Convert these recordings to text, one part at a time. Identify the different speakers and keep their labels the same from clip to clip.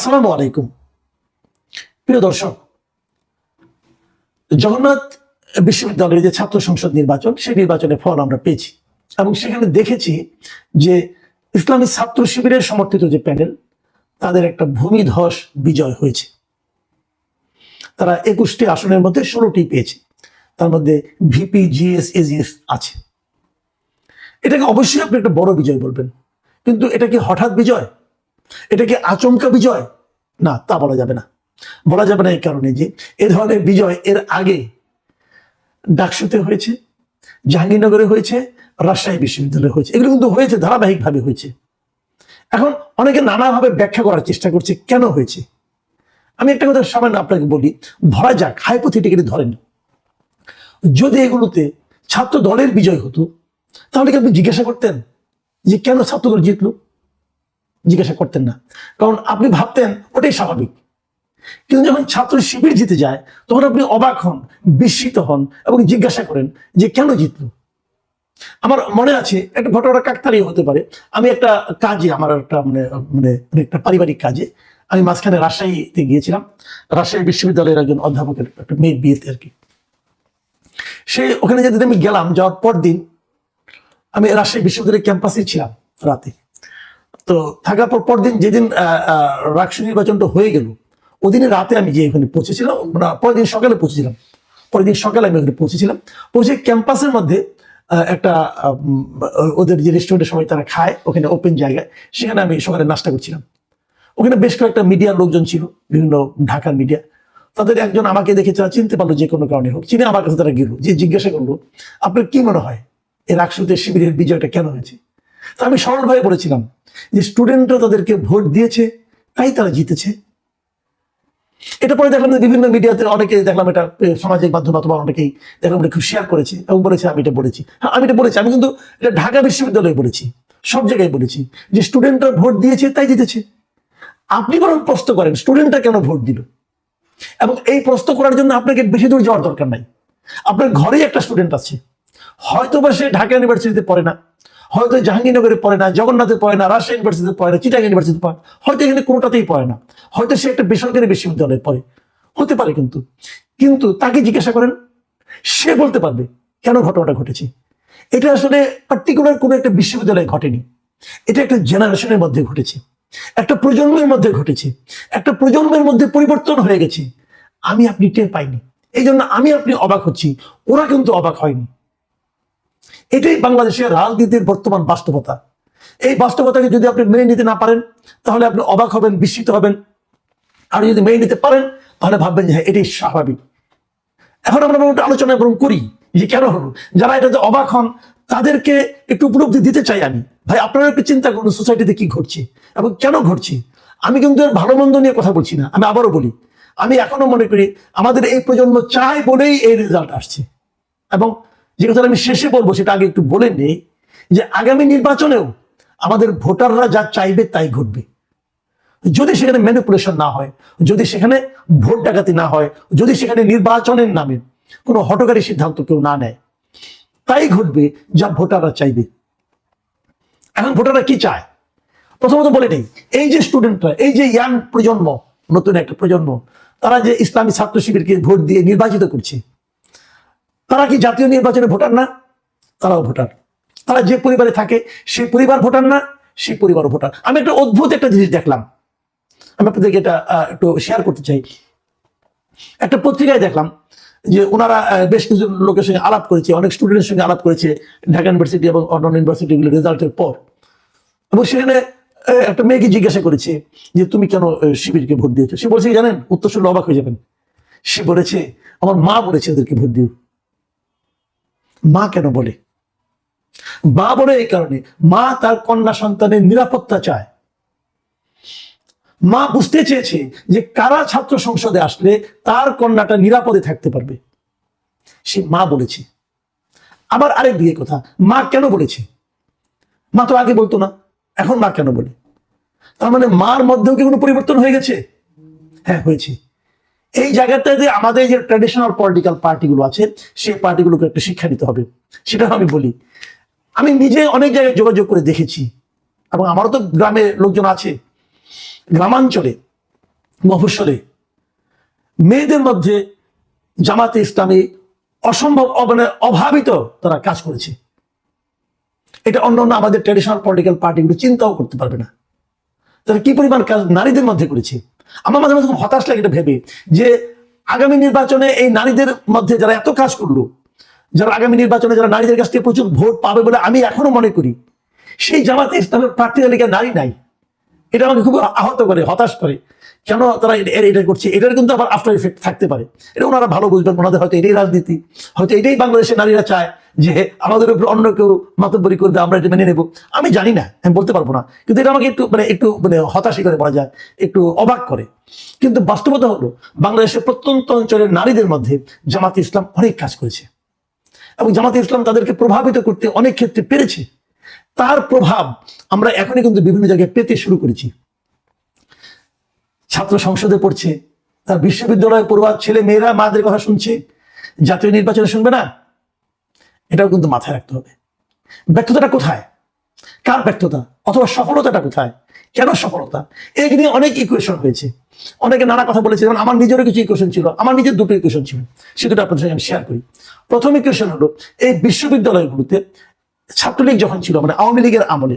Speaker 1: আসসালামু আলাইকুম। প্রিয় দর্শক, জগন্নাথ বিশ্ববিদ্যালয়ের যে ছাত্র সংসদ নির্বাচন, সেই নির্বাচনের ফল আমরা পেয়েছি এবং সেখানে দেখেছি যে ইসলামী ছাত্র শিবিরের সমর্থিত যে প্যানেল, তাদের একটা ভূমিধস বিজয় হয়েছে। তারা 21টি আসনের মধ্যে 16টি পেয়েছে। তার মধ্যে ভিপি, জিএস, এজিএস আছে। এটাকে অবশ্যই আপনি একটা বড় বিজয় বলবেন, কিন্তু এটা কি হঠাৎ বিজয়? এটা কি আচমকা বিজয়? না, তা বলা যাবে না। বলা যাবে না এই কারণে যে এ ধরনের বিজয় এর আগে ডাকসুতে হয়েছে, জাহাঙ্গীরনগরে হয়েছে, রাজশাহী বিশ্ববিদ্যালয়ে হয়েছে। এগুলো কিন্তু হয়েছে, ধারাবাহিকভাবে হয়েছে। এখন অনেকে নানাভাবে ব্যাখ্যা করার চেষ্টা করছে কেন হয়েছে। আমি একটা কথা সামান্য আপনাকে বলি, ধরা যাক, হাইপোথেটিক্যালি ধরেন, যদি এগুলোতে ছাত্র দলের বিজয় হতো, তাহলে কি আপনি জিজ্ঞাসা করতেন যে কেন ছাত্রদল জিতলো? জিজ্ঞাসা করতেন না, কারণ আপনি ভাবতেন ওটাই স্বাভাবিক। কিন্তু যখন ছাত্র শিবির জিতে যায়, তখন আপনি অবাক হন, বিস্মিত হন এবং জিজ্ঞাসা করেন যে কেন জিতলো। আমার মনে আছে একটা ঘটনা, কাকতালীয় হতে পারে। আমি একটা কাজে, আমার একটা মানে মানে একটা পারিবারিক কাজে আমি মাঝখানে রাজশাহীতে গিয়েছিলাম। রাজশাহী বিশ্ববিদ্যালয়ের একজন অধ্যাপকের একটা মেয়ের বিয়েতে আর কি। সে ওখানে যেদিন আমি গেলাম, যাওয়ার পর দিন আমি রাজশাহী বিশ্ববিদ্যালয়ের ক্যাম্পাসে ছিলাম রাতে। তো থাকার পর পরদিন যেদিন রাকসু নির্বাচনটা হয়ে গেল, ওদিনে রাতে আমি যে এখানে পৌঁছেছিলাম, পরের দিন সকালে পৌঁছেছিলাম। পরের দিন সকালে আমি ওখানে পৌঁছেছিলাম। পৌঁছে ক্যাম্পাসের মধ্যে একটা ওদের যে রেস্টুরেন্টের সময় তারা খায়, ওখানে ওপেন জায়গায়, সেখানে আমি সকালে নাস্তা করছিলাম। ওখানে বেশ কয়েকটা মিডিয়ার লোকজন ছিল, বিভিন্ন ঢাকার মিডিয়া। তাদের একজন আমাকে দেখে তারা চিনতে পারলো, যে কোনো কারণে হোক চিনে আমার কাছে তারা গেল, যে জিজ্ঞাসা করলো, আপনার কি মনে হয় এই রাকসুতে শিবিরের বিজয়টা কেন হয়েছে? তা আমি সরলভাবে বলেছিলাম যে স্টুডেন্টরা তাদেরকে ভোট দিয়েছে, তাই তারা জিতেছে। এটা পরে দেখলাম যে বিভিন্ন মিডিয়াতে অনেকে দেখলাম, এটা সামাজিক মাধ্যম অথবা অনেকেই দেখলাম এটা খুব শেয়ার করেছে এবং বলেছে আমি এটা বলেছি। হ্যাঁ, আমি এটা বলেছি। আমি কিন্তু এটা ঢাকা বিশ্ববিদ্যালয়ে বলেছি, সব জায়গায় বলেছি যে স্টুডেন্টরা ভোট দিয়েছে তাই জিতেছে। আপনি বরং প্রশ্ন করেন স্টুডেন্টরা কেন ভোট দিল, এবং এই প্রশ্ন করার জন্য আপনাকে বেশি দূর যাওয়ার দরকার নাই। আপনার ঘরেই একটা স্টুডেন্ট আছে, হয়তো বা সে ঢাকা ইউনিভার্সিটিতে পড়ে না, হয়তো জাহাঙ্গীরনগরে পড়ে না, জগন্নাথে পড়ে না, রাজশাহী ইউনিভার্সিটিতে পড়ে না, চিটাগাং ইউনিভার্সিটিতে পড়ে, হয়তো এখানে কোনোটাতেই পড়ে না, হয়তো সে একটা বেসরকারি বিশ্ববিদ্যালয়ে পড়ে, হতে পারে। কিন্তু তাকে জিজ্ঞাসা করেন, সে বলতে পারবে কেন ঘটনাটা ঘটেছে। এটা আসলে পার্টিকুলার কোনো একটা বিশ্ববিদ্যালয়ে ঘটেনি, এটা একটা জেনারেশনের মধ্যে ঘটেছে, একটা প্রজন্মের মধ্যে ঘটেছে, একটা প্রজন্মের মধ্যে পরিবর্তন হয়ে গেছে। আমি আপনি টের পাইনি, এই জন্য আমি আপনি অবাক হচ্ছি, ওরা কিন্তু অবাক হয়নি। এটাই বাংলাদেশের রাজনীতির বর্তমান বাস্তবতা। এই বাস্তবতাকে যদি আপনি মেনে নিতে না পারেন, তাহলে আপনি অবাক হবেন, বিস্মিত হবেন। আর যদি মেনে নিতে পারেন, তাহলে ভাববেন যে হ্যাঁ, এটাই স্বাভাবিক। এখন আমরা আলোচনা করি যে কেন হলো। যারা এটাতে অবাক হন, তাদেরকে একটু উপলব্ধি দিতে চাই আমি। ভাই, আপনারা একটু চিন্তা করুন সোসাইটিতে কি ঘটছে এবং কেন ঘটছে। আমি কিন্তু ভালো মন্দ নিয়ে কথা বলছি না। আমি আবারও বলি, আমি এখনো মনে করি আমাদের এই প্রজন্ম চায় বলেই এই রেজাল্ট আসছে। এবং যে কথা আমি শেষে বলবো, সেটা আগে একটু বলে নেই, যে আগামী নির্বাচনেও আমাদের ভোটাররা যা চাইবে তাই ঘটবে। যদি সেখানে ম্যানিপুলেশন না হয়, যদি সেখানে ভোট ডাকাতি না হয়, যদি সেখানে নির্বাচনের নামে কোনো হঠকারী সিদ্ধান্ত কেউ না নেয়, তাই ঘটবে যা ভোটাররা চাইবে। এখন ভোটাররা কি চায় প্রথমত বলে নেই। এই যে স্টুডেন্টরা, এই যে ইয়াং প্রজন্ম, নতুন একটা প্রজন্ম, তারা যে ইসলামী ছাত্র শিবিরকে ভোট দিয়ে নির্বাচিত করছে, তারা কি জাতীয় নির্বাচনে ভোটার না? তারাও ভোটার। তারা যে পরিবারে থাকে সেই পরিবার ভোটার না? সেই পরিবারও ভোটার। আমি একটা অদ্ভুত একটা জিনিস দেখলাম, আমি আপনাদেরকে এটা একটু শেয়ার করতে চাই। একটা পত্রিকায় দেখলাম যে ওনারা বেশ কিছু লোকের সঙ্গে আলাপ করেছে, অনেক স্টুডেন্টের সঙ্গে আলাপ করেছে ঢাকা ইউনিভার্সিটি এবং অন্যান্য ইউনিভার্সিটিগুলো রেজাল্টের পর। এবং সেখানে একটা মেয়েকে জিজ্ঞাসা করেছে যে তুমি কেন শিবিরকে ভোট দিয়েছো। সে বলছে, জানেন, উত্তর শুনলে অবাক হয়ে যাবেন। সে বলেছে, আমার মা বলেছে ওদেরকে ভোট দিও। মা কেন বলে? মা বলে এই কারণে, মা তার কন্যা সন্তানের নিরাপত্তা চায়। মা বুঝতে চেয়েছে যে কারা ছাত্র সংসদে আসলে তার কন্যাটা নিরাপদে থাকতে পারবে, সে মা বলেছে। আবার আরেক দিকে কথা, মা কেন বলেছে? মা তো আগে বলতো না, এখন মা কেন বলে? তার মানে মার মধ্যেও কি কোনো পরিবর্তন হয়ে গেছে? হ্যাঁ, হয়েছে। এই জায়গাটাতে আমাদের যে ট্র্যাডিশনাল পলিটিক্যাল পার্টিগুলো আছে, সেই পার্টিগুলোকে একটা শিক্ষা দিতে হবে। সেটা আমি বলি, আমি নিজে অনেক জায়গায় যোগাযোগ করে দেখেছি, এবং আমারও তো গ্রামে লোকজন আছে। গ্রামাঞ্চলে মফস্বলে মেয়েদের মধ্যে জামাতে ইসলামী অসম্ভব মানে অভাবিত তারা কাজ করেছে। এটা অন্য অন্য আমাদের ট্র্যাডিশনাল পলিটিক্যাল পার্টিগুলো চিন্তাও করতে পারবে না তারা কি পরিমাণ কাজ নারীদের মধ্যে করেছে। আমার মাঝে মাঝে খুব হতাশ লাগে এটা ভেবে যে আগামী নির্বাচনে এই নারীদের মধ্যে যারা এত কাজ করলো, যারা আগামী নির্বাচনে যারা নারীদের কাছ থেকে প্রচুর ভোট পাবে বলে আমি এখনো মনে করি, সেই জামাতে ইসলামের প্রার্থী তালিকায় নারী নাই। এটা আমাকে খুব আহত করে, হতাশ করে। কেন তারা এটা করছে? এটার কিন্তু আবার আফটার ইফেক্ট থাকতে পারে। এটা ওনারা ভালো বুঝবেন, ওনাদের হয়তো এটাই রাজনীতি, হয়তো এটাই বাংলাদেশের নারীরা চায় যে আমাদের উপর অন্য কেউ মাতব্বরি করবে, আমরা এটা মেনে নেব। আমি জানি না, আমি বলতে পারবো না, কিন্তু এটা আমাকে একটু হতাশই করে বলা যায়, একটু অবাক করে। কিন্তু বাস্তবতা হলো বাংলাদেশের প্রত্যন্ত অঞ্চলের নারীদের মধ্যে জামাতে ইসলাম অনেক কাজ করেছে এবং জামাতে ইসলাম তাদেরকে প্রভাবিত করতে অনেক ক্ষেত্রে পেরেছে। তার প্রভাব আমরা এখনই কিন্তু বিভিন্ন জায়গায় পেতে শুরু করেছি। ছাত্র সংসদে পড়ছে, তার বিশ্ববিদ্যালয়ে পড়ুয়া ছেলে মেয়েরা মাদের কথা শুনছে, জাতীয় নির্বাচনে শুনবে না। এটাও কিন্তু মাথায় রাখতে হবে। ব্যর্থতাটা কোথায়, কার ব্যর্থতা, অথবা সফলতাটা কোথায়, কেন সফলতা? এই নিয়ে অনেক ইকুয়েশন হয়েছে, অনেকে নানা কথা বলেছে। যেমন আমার নিজেরও কিছু ইকুয়েশন ছিল, আমার নিজের দুটো ইকুয়েশন ছিল, সে দুটো আপনাদের সঙ্গে আমি শেয়ার করি। প্রথম ইকুয়েশন হলো এই বিশ্ববিদ্যালয়গুলোতে ছাত্রলীগ যখন ছিল, মানে আওয়ামী লীগের আমলে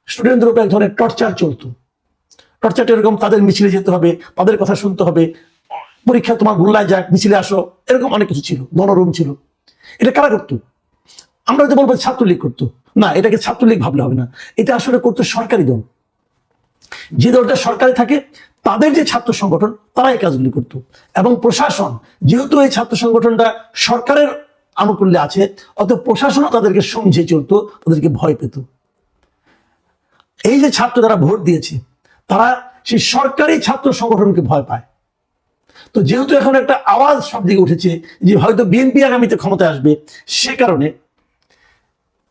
Speaker 1: স্টুডেন্টদের উপর এক ধরনের টর্চার চলতো। টর্চারটা এরকম, তাদের মিছিলে যেতে হবে, তাদের কথা শুনতে হবে, পরীক্ষা তোমার গোল্লায় যাক, মিছিলে আসো, এরকম অনেক কিছু ছিল, গণরুম ছিল। এটা কারা করতো? আমরা যদি বলবো ছাত্রলীগ করতো, না, এটাকে ছাত্রলীগ ভাবলে হবে না, এটা আসলে করতো সরকারি দল। যে দলটা সরকারে থাকে তাদের যে ছাত্র সংগঠন, তারা এই কাজগুলি করতো। এবং প্রশাসন, যেহেতু এই ছাত্র সংগঠনটা সরকারের আনুকূল্যে আছে, অত প্রশাসনও তাদেরকে সমঝে চলতো, তাদেরকে ভয় পেত। এই যে ছাত্র যারা ভোট দিয়েছে, তারা সেই সরকারি ছাত্র সংগঠনকে ভয় পায়। তো যেহেতু এখন একটা আওয়াজ সব দিকে উঠেছে যে হয়তো বিএনপি আগামীতে ক্ষমতায় আসবে, সে কারণে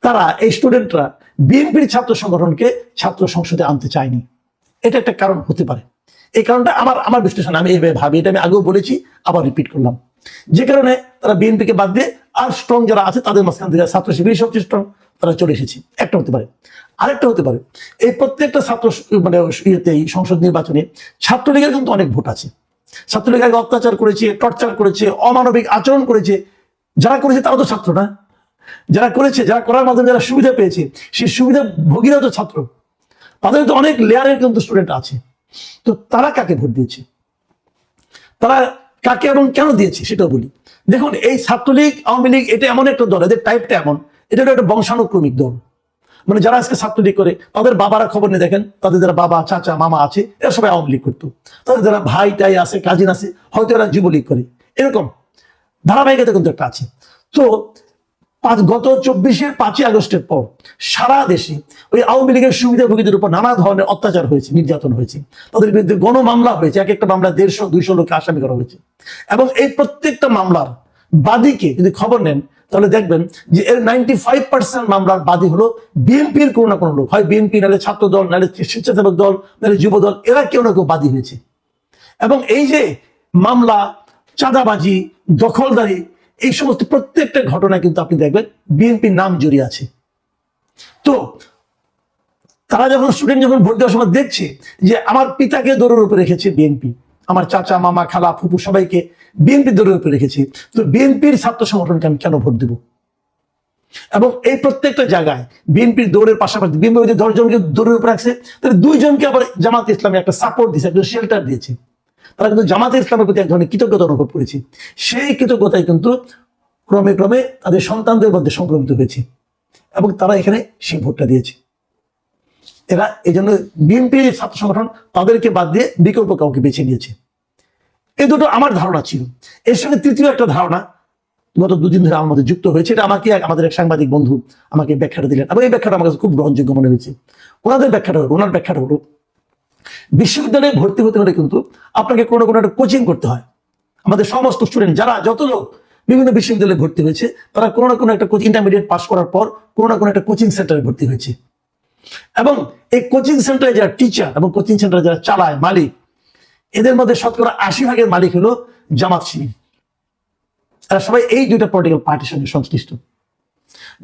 Speaker 1: তারা, এই স্টুডেন্টরা বিএনপির ছাত্র সংগঠনকে ছাত্র সংসদে আনতে চায়নি। এটা একটা কারণ হতে পারে। এই কারণটা আমার বিশ্লেষণ, আমি এইভাবে ভাবি, এটা আমি আগেও বলেছি, আবার রিপিট করলাম। যে কারণে তারা বিএনপিকে বাদ দিয়ে আর স্ট্রং যারা আছে তাদের মাঝখান থেকে ছাত্র শিবির সবচেয়ে স্ট্রং, তারা চলে এসেছে। একটা হতে পারে। আরেকটা হতে পারে, এই প্রত্যেকটা ছাত্র সংসদ নির্বাচনে ছাত্রলীগের কিন্তু অনেক ভোট আছে। ছাত্রলীগ আগে অত্যাচার করেছে, টর্চার করেছে, অমানবিক আচরণ করেছে। যারা করেছে তারা তো ছাত্র না, যারা করেছে, যারা করার মাধ্যমে যারা সুবিধা পেয়েছে, সেই সুবিধা ভোগীরাও তো ছাত্র। তাদের তো অনেক লেয়ারের কিন্তু স্টুডেন্ট আছে। তো তারা কাকে ভোট দিয়েছে, তারা কাকে এবং কেন দিয়েছে সেটাও বলি। দেখুন, এই ছাত্রলীগ আওয়ামী লীগ এটা এমন একটা দল, এদের টাইপটা এমন, এটা একটা বংশানুক্রমিক দল। মানে যারা আজকে ছাত্রলীগ করে, তাদের বাবারা খবর নিয়ে দেখেন, তাদের যারা বাবা, চাচা, মামা আছে, এরা সবাই আওয়ামী লীগ করতো। তাদের যারা ভাই টাই আছে, কাজিন আছে, হয়তো এরা যুবলীগ করে। এরকম ধারাবাহিকতা কিন্তু একটা আছে। তো গত 24 আগস্টের পর সারা দেশে ওই আওয়ামী লীগের সুবিধাভোগীদের উপর নানা ধরনের অত্যাচার হয়েছে, নির্যাতন হয়েছে, তাদের বিরুদ্ধে গণমামলা হয়েছে। এক একটা মামলা 150-200 লোককে আসামি করা হয়েছে। এবং এই প্রত্যেকটা মামলার বাদীকে যদি খবর নেন, তাহলে দেখবেন যে এর 95% মামলার বাদী হলো বিএনপির কোনো না কোনো লোক, হয় বিএনপি, নাহলে ছাত্র দল, নাহলে স্বেচ্ছাসেবক দল, নাহলে যুব দল, এরা কেউ না কেউ বাদী হয়েছে। এবং এই যে মামলা, চাঁদাবাজি, দখলদারি, এই সমস্ত প্রত্যেকটা ঘটনা কিন্তু আপনি দেখবেন বিএনপির নাম জড়িয়ে আছে। তো তারা যখন স্টুডেন্ট যখন ভোট দেওয়ার সময় দেখছে যে আমার পিতাকে দৌড়ের উপরে রেখেছে বিএনপি, আমার চাচা, মামা, খালা, ফুপু সবাইকে বিএনপি দৌড়ের উপরে রেখেছে, তো বিএনপির ছাত্র সংগঠনকে আমি কেন ভোট দেব? এবং এই প্রত্যেকটা জায়গায় বিএনপির দৌড়ের পাশাপাশি বিএনপি 10 জনকে দৌড়ের উপরে রাখছে, তাহলে 2 জনকে আবার জামাতে ইসলামী একটা সাপোর্ট দিয়েছে, একটা শেল্টার দিয়েছে। তারা কিন্তু জামাতে ইসলামের প্রতি এক ধরনের কৃতজ্ঞতা অনুভব করেছে। সেই কৃতজ্ঞতাই কিন্তু ক্রমে ক্রমে তাদের সন্তানদের মধ্যে সংক্রমিত হয়েছে এবং তারা এখানে সেই ভোটটা দিয়েছে। এরা এই জন্য বিএনপির ছাত্র সংগঠন তাদেরকে বাদ দিয়ে বিকল্প কাউকে বেছে নিয়েছে। এই দুটো আমার ধারণা ছিল। এর সঙ্গে তৃতীয় একটা ধারণা গত 2 দিন ধরে আমার মধ্যে যুক্ত হয়েছে। এটা আমাকে আমাদের এক সাংবাদিক বন্ধু আমাকে ব্যাখ্যাটা দিলেন এবং এই ব্যাখ্যাটা আমার কাছে খুব গ্রহণযোগ্য মনে হয়েছে। ওনার ব্যাখ্যাটা হলো বিশ্ববিদ্যালয়ে ভর্তি হতে হলে কিন্তু আপনাকে কোনো না কোনো একটা কোচিং করতে হয়। আমাদের সমস্ত স্টুডেন্ট যারা যত লোক বিভিন্ন বিশ্ববিদ্যালয়ে ভর্তি হয়েছে, তারা কোনো না কোনো একটা ইন্টারমিডিয়েট পাস করার পর কোনো না কোনো একটা কোচিং সেন্টারে ভর্তি হয়েছে। এবং এই কোচিং সেন্টারে যারা টিচার এবং কোচিং সেন্টারে যারা চালায়, মালিক, এদের মধ্যে শতকরা 80% মালিক হলো জামাত শিবির। তারা সবাই এই 2টা পলিটিক্যাল পার্টির সঙ্গে সংশ্লিষ্ট।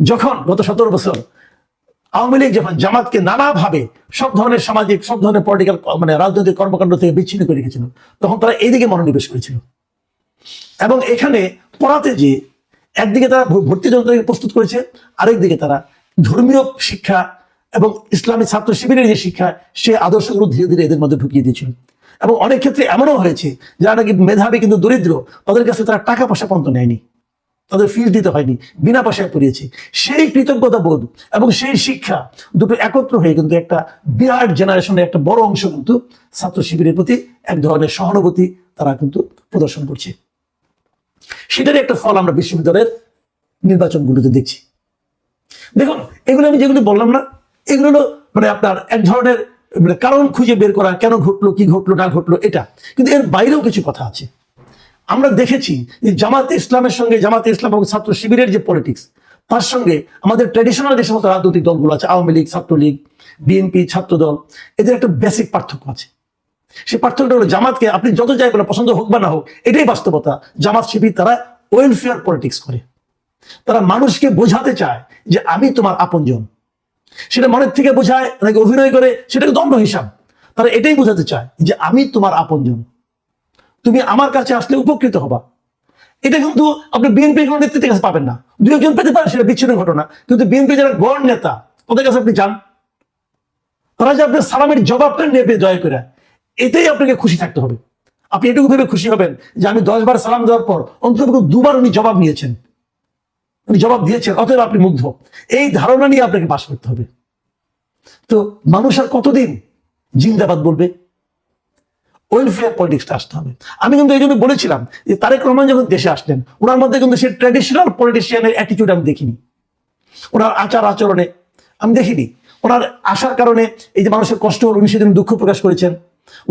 Speaker 1: যখন গত 17 বছর আওয়ামী লীগ যখন জামাতকে নানাভাবে সব ধরনের সামাজিক, সব ধরনের পলিটিক্যাল রাজনৈতিক কর্মকাণ্ড থেকে বিচ্ছিন্ন করে রেখেছিল, তখন তারা এইদিকে মনোনিবেশ করেছিল। এবং এখানে পড়াতে যে একদিকে তারা ভর্তি যন্ত্রকে প্রস্তুত করেছে, আরেকদিকে তারা ধর্মীয় শিক্ষা এবং ইসলামী ছাত্র শিবিরের যে শিক্ষা, সে আদর্শগুলো ধীরে ধীরে এদের মধ্যে ঢুকিয়ে দিয়েছিল। এবং অনেক ক্ষেত্রে এমনও হয়েছে যারা নাকি মেধাবী কিন্তু দরিদ্র, তাদের কাছে তারা টাকা পয়সা পর্যন্ত নেয়নি, তাদের ফিস দিতে হয়নি, বিনা পয়সায় পড়িয়েছে। সেই কৃতজ্ঞতা বোধ এবং সেই শিক্ষা দুটো একত্র হয়ে কিন্তু একটা বিরাট জেনারেশনের একটা বড় অংশ কিন্তু ছাত্র শিবিরের প্রতি এক ধরনের সহানুভূতি তারা কিন্তু প্রদর্শন করছে। সেটারই একটা ফল আমরা বিশ্ববিদ্যালয়ের নির্বাচনগুলোতে দেখছি। দেখুন, এগুলো আমি যেগুলো বললাম না, এগুলো হলো আপনার এক ধরনের কারণ খুঁজে বের করা, কেন ঘটলো, কি ঘটলো না ঘটলো, এটা। কিন্তু এর বাইরেও কিছু কথা আছে। আমরা দেখেছি যে জামাতে ইসলামের সঙ্গে, জামাতে ইসলাম এবং ছাত্র শিবিরের যে পলিটিক্স, তার সঙ্গে আমাদের ট্র্যাডিশনাল যে সমস্ত রাজনৈতিক দলগুলো আছে, আওয়ামী লীগ, ছাত্রলীগ, বিএনপি, ছাত্র দল, এদের একটা বেসিক পার্থক্য আছে। সেই পার্থক্যটা হলো, জামাতকে আপনি যত যাই বলে পছন্দ হোক বা না হোক, এটাই বাস্তবতা, জামাত শিবির তারা ওয়েলফেয়ার পলিটিক্স করে। তারা মানুষকে বোঝাতে চায় যে আমি তোমার আপনজন। সেটা মনের থেকে বোঝায় নাকি অভিনয় করে, সেটাকে দণ্ড হিসাব। তারা এটাই বোঝাতে চায় যে আমি তোমার আপনজন, তুমি আমার কাছে আসলে উপকৃত হবা। এটা কিন্তু আপনি বিএনপির কোনো নেতৃত্বের কাছে পাবেন না। দু একজন পেতে পারে, সেটা বিচ্ছিন্ন ঘটনা। কিন্তু বিএনপি যারা গড় নেতা, ওদের কাছে আপনি যান, তারা যে আপনার সালামের জবাবটা নেবে দয়া করে, এটাই আপনাকে খুশি থাকতে হবে। আপনি এটুকু ভেবে খুশি হবেন যে আমি 10 বার সালাম দেওয়ার পর অন্তত 2 বার উনি জবাব নিয়েছেন, উনি জবাব দিয়েছেন, অতএব আপনি মুগ্ধ। এই ধারণা নিয়ে আপনাকে পাশ করতে হবে। তো মানুষ আর কতদিন জিন্দাবাদ বলবে? ওয়েলফেয়ার পলিটিক্সটা আসতে হবে। আমি কিন্তু এই জন্য বলেছিলাম যে তারেক রহমান যখন দেশে আসলেন, ওনার মধ্যে কিন্তু সেই ট্র্যাডিশনাল পলিটিশিয়ানের অ্যাটিটিউড আমি দেখিনি। ওনার আচার আচরণে আমি দেখিনি। ওনার আসার কারণে এই যে মানুষের কষ্ট হল, উনি সেদিন দুঃখ প্রকাশ করেছেন।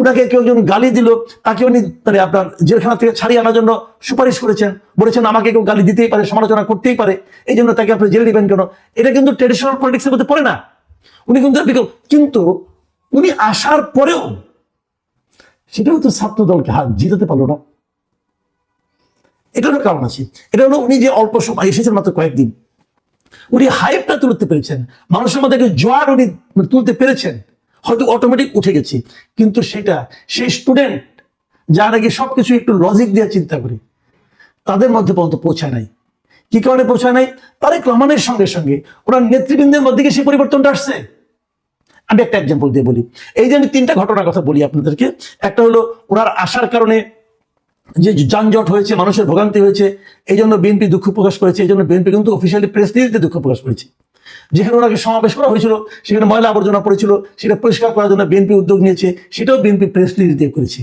Speaker 1: ওনাকে কেউ একজন গালি দিল, তাকে উনি আপনার জেলখানা থেকে ছাড়িয়ে আনার জন্য সুপারিশ করেছেন, বলেছেন আমাকে কেউ গালি দিতেই পারে, সমালোচনা করতেই পারে, এই জন্য তাকে আপনি জেল দিবেন কেন? এটা কিন্তু ট্র্যাডিশনাল পলিটিক্সের মধ্যে পড়ে না। উনি কিন্তু উনি আসার পরেও সেটাও তো ছাত্র দলকে হাত জিতাতে পারলো না। এটারও কারণ আছে। এটা হলো উনি যে অল্প সময় এসেছেন, মাত্র কয়েকদিন, উনি হাইপটা তুলতে পেরেছেন, মানুষের মধ্যে জোয়ার উনি তুলতে পেরেছেন, হয়তো অটোমেটিক উঠে গেছে। কিন্তু সেটা সেই স্টুডেন্ট যারা নাকি সবকিছু একটু লজিক দিয়ে চিন্তা করে, তাদের মধ্যে পর্যন্ত পৌঁছায় নাই। কি কারণে পৌঁছায় নাই? তারেক রহমানের সঙ্গে সঙ্গে ওনার নেতৃবৃন্দের মধ্যে সেই পরিবর্তনটা আসছে। আমি একটা এক্সাম্পল দিয়ে বলি। এই যে আমি 3টা ঘটনার কথা বলি আপনাদেরকে। একটা হলো ওনার আসার কারণে যে যানজট হয়েছে, মানুষের ভোগান্তি হয়েছে, এই জন্য বিএনপি দুঃখ প্রকাশ করেছে। এই জন্য বিএনপি কিন্তু অফিসিয়ালি প্রেস রিলিজে দুঃখ প্রকাশ করেছে। যেখানে ওনাকে সমাবেশ করা হয়েছিল, সেখানে ময়লা আবর্জনা পড়েছিল, সেটা পরিষ্কার করার জন্য বিএনপি উদ্যোগ নিয়েছে, সেটাও বিএনপি প্রেস রিলিজ দিয়ে করেছে।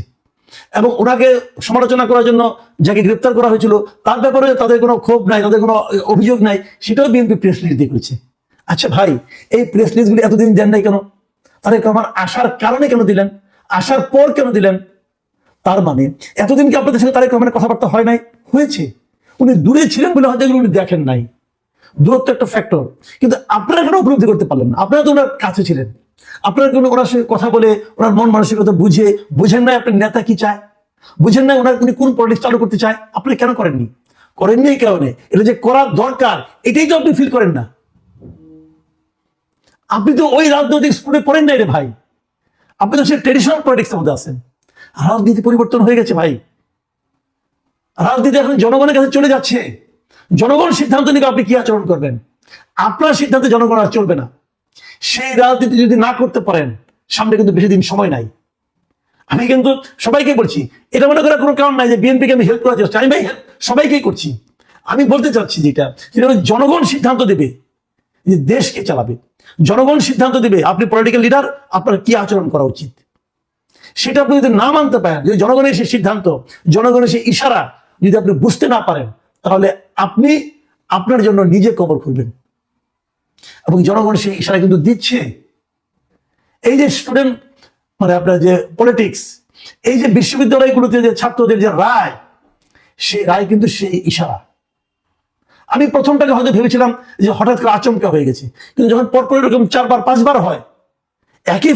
Speaker 1: এবং ওনাকে সমালোচনা করার জন্য যাকে গ্রেপ্তার করা হয়েছিল, তার ব্যাপারে তাদের কোনো ক্ষোভ নাই, তাদের কোনো অভিযোগ নাই, সেটাও বিএনপি প্রেস রিলিজ দিয়ে করেছে। আচ্ছা ভাই, এই প্রেস রিলিজগুলি এতদিন দেন নাই কেন? তারেক রহমান আসার কারণে কেন দিলেন? আসার পর কেন দিলেন? তার মানে এতদিন কি আপনাদের সঙ্গে তারেক রহমানের কথাবার্তা হয় নাই? হয়েছে। উনি দূরে ছিলেন বলে হয়তো উনি দেখেন নাই। দূরত্ব একটা ফ্যাক্টর, কিন্তু আপনারা কেন উপলব্ধি করতে পারলেন না? আপনারা তো ওনার কাছে ছিলেন, আপনারা কেন ওনার সঙ্গে কথা বলে ওনার মন মানসিকতা বুঝেন নাই আপনার নেতা কি চায়? বুঝেন নাই ওনার উনি কোন পলিটিক্স চালু করতে চায়? আপনি কেন করেননি? করেননি এই কারণে, এটা যে করা দরকার এটাই তো আপনি ফিল করেন না। আপনি তো ওই রাজনৈতিক স্কুলে পড়েন নাই রে ভাই, আপনি তো সেই ট্রেডিশনাল পলিটিক্সের মধ্যে আছেন। রাজনীতি পরিবর্তন হয়ে গেছে ভাই, রাজনীতি এখন জনগণের কাছে চলে যাচ্ছে। জনগণ সিদ্ধান্ত নিবে আপনি কি আচরণ করবেন। আপনার সিদ্ধান্তে জনগণ আর চলবে না। সেই রাজনীতি যদি না করতে পারেন, সামনে কিন্তু বেশি দিন সময় নাই। আমি কিন্তু সবাইকে বলছি, এটা মনে করার কোনো কারণ নাই যে বিএনপিকে আমি হেল্প করার চেষ্টা, আমি ভাই সবাইকেই করছি। আমি বলতে চাচ্ছি যেটা জনগণ সিদ্ধান্ত দেবে যে দেশকে চালাবে, জনগণ সিদ্ধান্ত দেবে আপনি পলিটিক্যাল লিডার আপনার কি আচরণ করা উচিত। সেটা আপনি যদি না মানতে পারেন, যদি জনগণের সেই সিদ্ধান্ত, জনগণের সেই ইশারা যদি আপনি বুঝতে না পারেন, তাহলে আপনি আপনার জন্য নিজে কবর খুলবেন। এবং জনগণ সেই ইশারা কিন্তু দিচ্ছে। এই যে স্টুডেন্ট আপনার যে পলিটিক্স, এই যে বিশ্ববিদ্যালয়গুলোতে যে ছাত্রদের যে রায়, সেই রায় কিন্তু সেই ইশারা। আমি প্রথমটাকে হয়তো ভেবেছিলাম যে হঠাৎ করে আচমকা হয়ে গেছে, কিন্তু যখন পরপর এরকম 4 বার 5 বার হয় একই